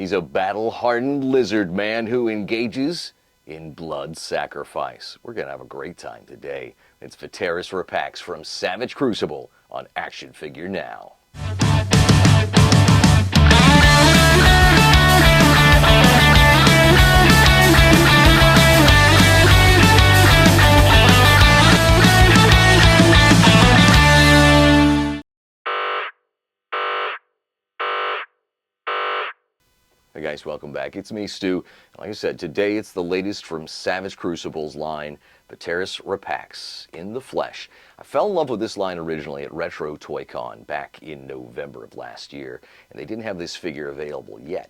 He's a battle-hardened lizard man who engages in blood sacrifice. We're going to have a great time today. It's Veteris Rapax from Savage Crucible on Action Figure Now. Hey guys, welcome back. It's me, Stu. Like I said, today it's the latest from Savage Crucible's line, Veteris Rapax, in the flesh. I fell in love with this line originally at Retro Toy Con back in November of last year, and they didn't have this figure available yet.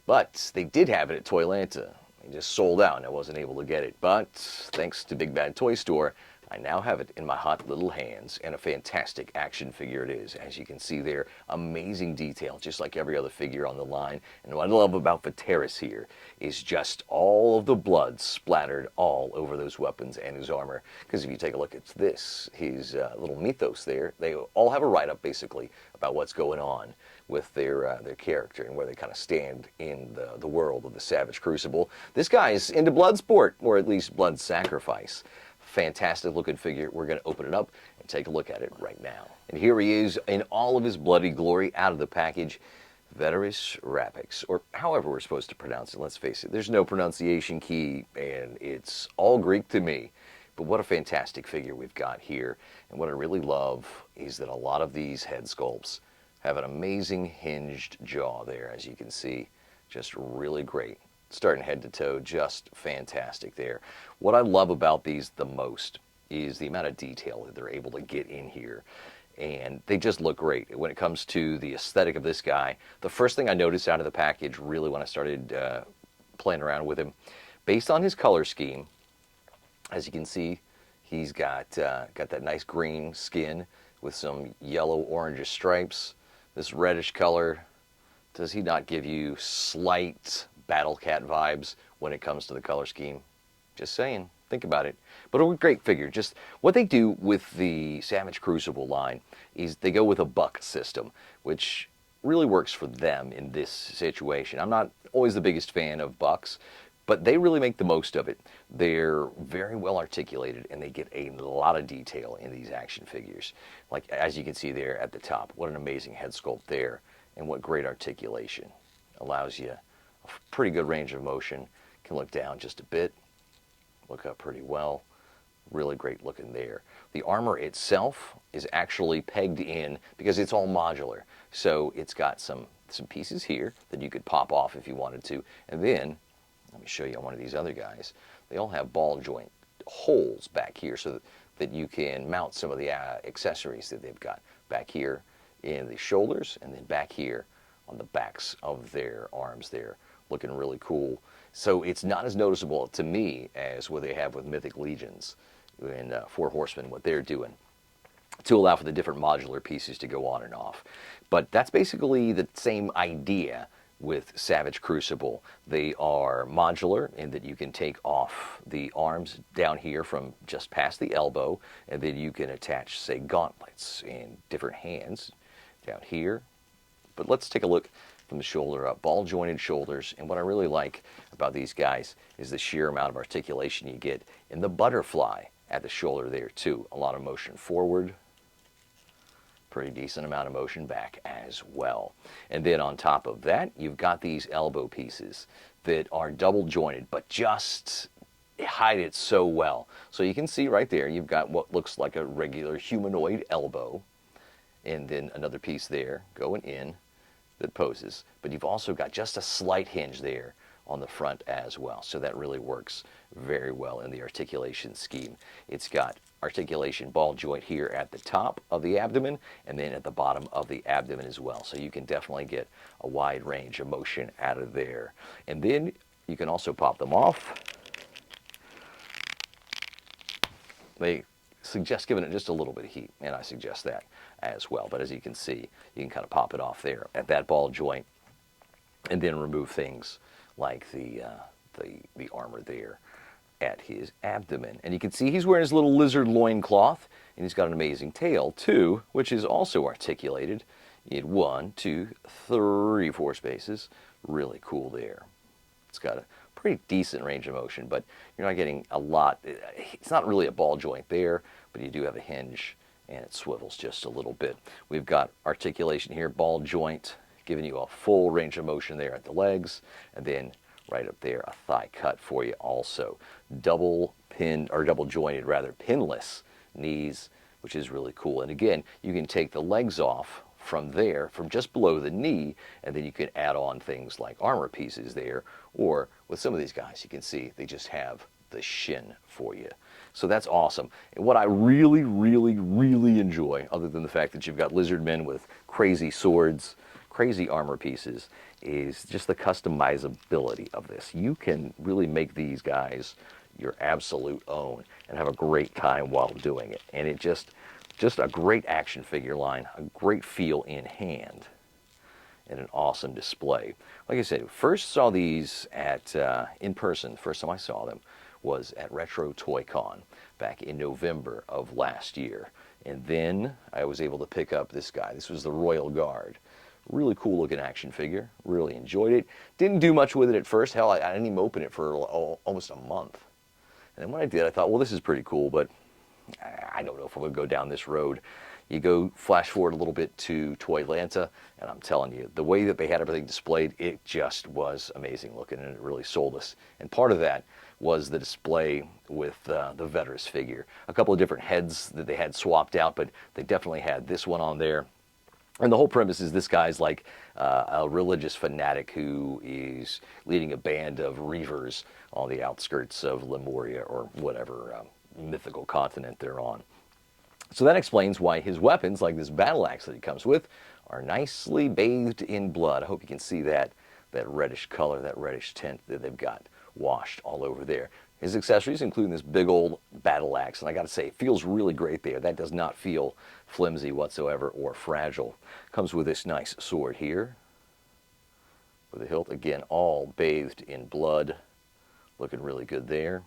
But they did have it at Toylanta. They just sold out and I wasn't able to get it. But thanks to Big Bad Toy Store, I now have it in my hot little hands, and a fantastic action figure it is. As you can see there, amazing detail, just like every other figure on the line. And what I love about Veteris here is just all of the blood splattered all over those weapons and his armor. Because if you take a look at this, his little mythos there, they all have a write-up basically about what's going on with their character and where they kind of stand in the world of the Savage Crucible. This guy is into blood sport, or at least blood sacrifice. Fantastic looking figure. We're going to open it up and take a look at it right now. And here he is in all of his bloody glory out of the package. Veteris Rapax, or however we're supposed to pronounce it. Let's face it, there's no pronunciation key and it's all Greek to me. But what a fantastic figure we've got here. And what I really love is that a lot of these head sculpts have an amazing hinged jaw there, as you can see. Just really great. Starting head to toe, just fantastic there. What I love about these the most is the amount of detail that they're able to get in here. And they just look great. When it comes to the aesthetic of this guy, the first thing I noticed out of the package, really when I started playing around with him, based on his color scheme, as you can see, he's got that nice green skin with some yellow orange stripes. This reddish color, does he not give you slight Battle Cat vibes when it comes to the color scheme? Just saying, think about it. But a great figure. Just what they do with the Savage Crucible line is they go with a buck system, which really works for them in this situation. I'm not always the biggest fan of bucks, but they really make the most of it. They're very well articulated and they get a lot of detail in these action figures. Like as you can see there at the top, what an amazing head sculpt there, and what great articulation. Allows you a pretty good range of motion. Can look down just a bit, look up pretty well. Really great looking there. The armor itself is actually pegged in because it's all modular. So it's got some pieces here that you could pop off if you wanted to. And then, let me show you on one of these other guys. They all have ball joint holes back here so that you can mount some of the accessories that they've got back here in the shoulders and then back here on the backs of their arms there. Looking really cool. So it's not as noticeable to me as what they have with Mythic Legions and Four Horsemen, what they're doing to allow for the different modular pieces to go on and off. But that's basically the same idea with Savage Crucible. They are modular in that you can take off the arms down here from just past the elbow, and then you can attach, say, gauntlets in different hands down here. But let's take a look from the shoulder up. Ball jointed shoulders, and what I really like about these guys is the sheer amount of articulation you get in the butterfly at the shoulder there too. A lot of motion forward, pretty decent amount of motion back as well. And then on top of that, you've got these elbow pieces that are double jointed, but just hide it so well. So you can see right there, you've got what looks like a regular humanoid elbow, and then another piece there going in that poses, but you've also got just a slight hinge there on the front as well. So that really works very well in the articulation scheme. It's got articulation ball joint here at the top of the abdomen and then at the bottom of the abdomen as well. So you can definitely get a wide range of motion out of there. And then you can also pop them off. They suggest giving it just a little bit of heat, and I suggest that as well. But as you can see, you can kind of pop it off there at that ball joint and then remove things like the armor there at his abdomen. And you can see he's wearing his little lizard loincloth, and he's got an amazing tail too, which is also articulated in 1, 2, 3, 4 spaces. Really cool there. It's got a pretty decent range of motion, but you're not getting a lot. It's not really a ball joint there, but you do have a hinge, and it swivels just a little bit. We've got articulation here, ball joint, giving you a full range of motion there at the legs, and then right up there, a thigh cut for you also. Double pin, or double jointed rather, pinless knees, which is really cool. And again, you can take the legs off from there, from just below the knee, and then you can add on things like armor pieces there, or with some of these guys, you can see they just have the shin for you. So that's awesome. And what I really, really, really enjoy, other than the fact that you've got lizard men with crazy swords, crazy armor pieces, is just the customizability of this. You can really make these guys your absolute own and have a great time while doing it. And it just a great action figure line, a great feel in hand, and an awesome display. Like I said, first saw these at in person. First time I saw them was at Retro Toy Con back in November of last year. And then I was able to pick up this guy. This was the Royal Guard. Really cool looking action figure. Really enjoyed it. Didn't do much with it at first. Hell, I didn't even open it for almost a month. And then when I did, I thought, well, this is pretty cool, but I don't know if I'm going to go down this road. You go flash forward a little bit to Toylanta, and I'm telling you, the way that they had everything displayed, it just was amazing looking, and it really sold us. And part of that was the display with the Veteris figure. A couple of different heads that they had swapped out, but they definitely had this one on there. And the whole premise is this guy's like a religious fanatic who is leading a band of reavers on the outskirts of Lemuria, or whatever mythical continent they're on. So that explains why his weapons, like this battle axe that he comes with, are nicely bathed in blood. I hope you can see that reddish color, that reddish tint that they've got washed all over there. His accessories, including this big old battle axe, and I got to say, it feels really great there. That does not feel flimsy whatsoever or fragile. Comes with this nice sword here, with a hilt, again, all bathed in blood. Looking really good there.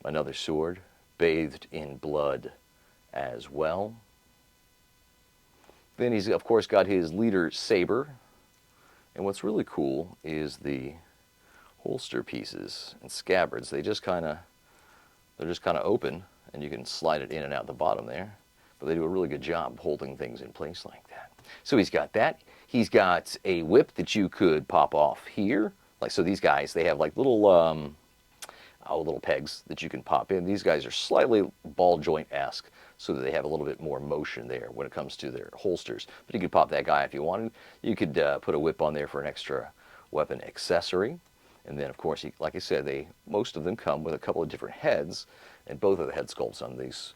Another sword, bathed in blood as well. Then he's, of course, got his leader saber. And what's really cool is the holster pieces and scabbards. They're just kind of open, and you can slide it in and out the bottom there. But they do a really good job holding things in place like that. So he's got that. He's got a whip that you could pop off here. Like, so these guys, they have like little little pegs that you can pop in. These guys are slightly ball joint-esque, so that they have a little bit more motion there when it comes to their holsters. But you could pop that guy if you wanted. You could put a whip on there for an extra weapon accessory. And then, of course, like I said, most of them come with a couple of different heads, and both of the head sculpts on this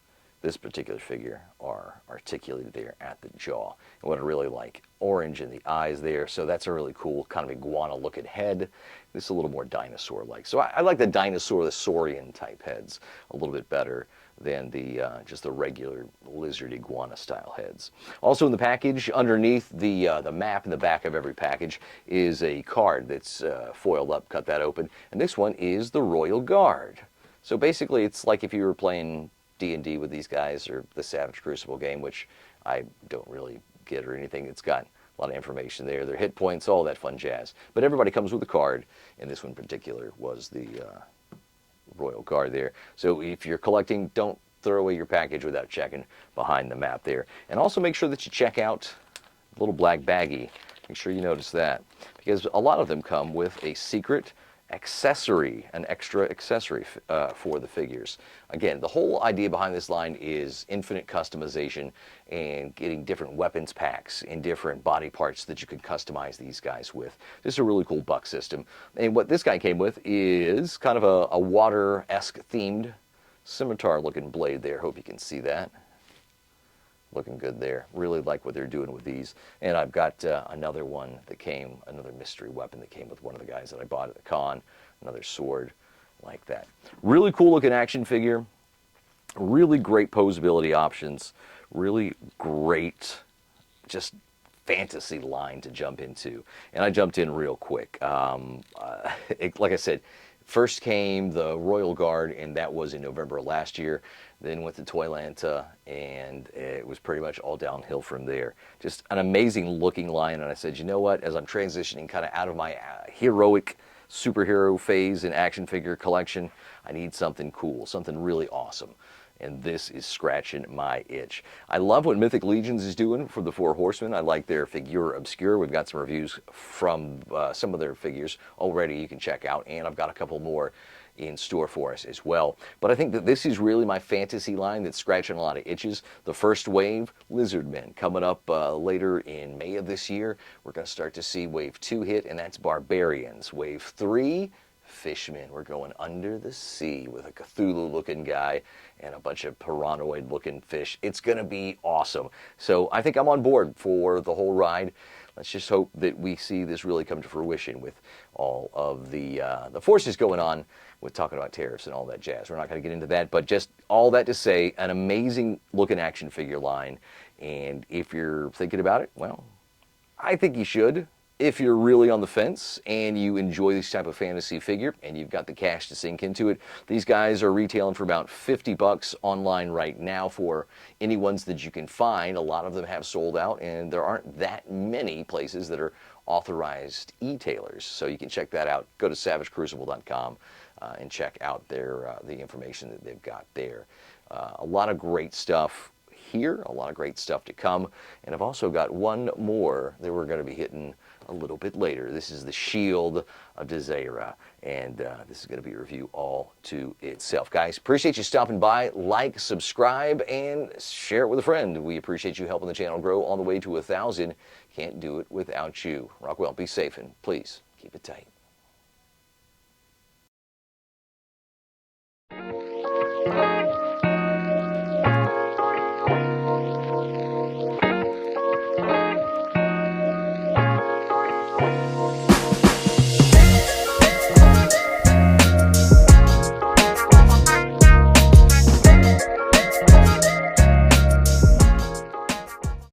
particular figure are articulated there at the jaw. And what I really like, orange in the eyes there, so that's a really cool kind of iguana-looking head. This is a little more dinosaur-like. So I like the dinosaur, the saurian-type heads a little bit better than just the regular lizard iguana-style heads. Also in the package, underneath the map in the back of every package is a card that's foiled up. Cut that open. And this one is the Royal Guard. So basically, it's like if you were playing D&D with these guys, or the Savage Crucible game, which I don't really get or anything. It's got a lot of information there, their hit points, all that fun jazz. But everybody comes with a card, and this one in particular was the Royal Guard there. So if you're collecting, don't throw away your package without checking behind the map there. And also make sure that you check out the little black baggie. Make sure you notice that, because a lot of them come with a secret accessory, an extra accessory for the figures. Again, the whole idea behind this line is infinite customization and getting different weapons packs and different body parts that you can customize these guys with. This is a really cool buck system. And what this guy came with is kind of a water-esque themed scimitar-looking blade there. Hope you can see that. Looking good there. Really like what they're doing with these. And I've got another one that came, another mystery weapon that came with one of the guys that I bought at the con. Another sword like that. Really cool looking action figure. Really great posability options. Really great, just fantasy line to jump into. And I jumped in real quick. Like I said, First came the Royal Guard, and that was in November of last year. Then went to Toylanta, and it was pretty much all downhill from there. Just an amazing looking line, and I said, you know what, as I'm transitioning kind of out of my heroic superhero phase in action figure collection, I need something cool, something really awesome. And this is scratching my itch. I love what Mythic Legions is doing for the Four Horsemen. I like their Figure Obscure. We've got some reviews from some of their figures already you can check out, and I've got a couple more in store for us as well. But I think that this is really my fantasy line that's scratching a lot of itches. The first wave, Lizardmen, coming up later in May of this year. We're going to start to see Wave 2 hit, and that's Barbarians. Wave 3, Fishmen. We're going under the sea with a Cthulhu-looking guy and a bunch of piranhoid-looking fish. It's going to be awesome. So I think I'm on board for the whole ride. Let's just hope that we see this really come to fruition with all of the forces going on with talking about tariffs and all that jazz. We're not going to get into that, but just all that to say, an amazing looking action figure line. And if you're thinking about it, well, I think you should. If you're really on the fence and you enjoy this type of fantasy figure and you've got the cash to sink into it, these guys are retailing for about $50 online right now for any ones that you can find. A lot of them have sold out, and there aren't that many places that are authorized e-tailers. So you can check that out. Go to savagecrucible.com and check out their the information that they've got there. A lot of great stuff here, a lot of great stuff to come. And I've also got one more that we're going to be hitting a little bit later. This is the Shield of Desera, and this is going to be a review all to itself. Guys, appreciate you stopping by. Like, subscribe, and share it with a friend. We appreciate you helping the channel grow on the way to 1,000. Can't do it without you. Rock well, be safe, and please keep it tight.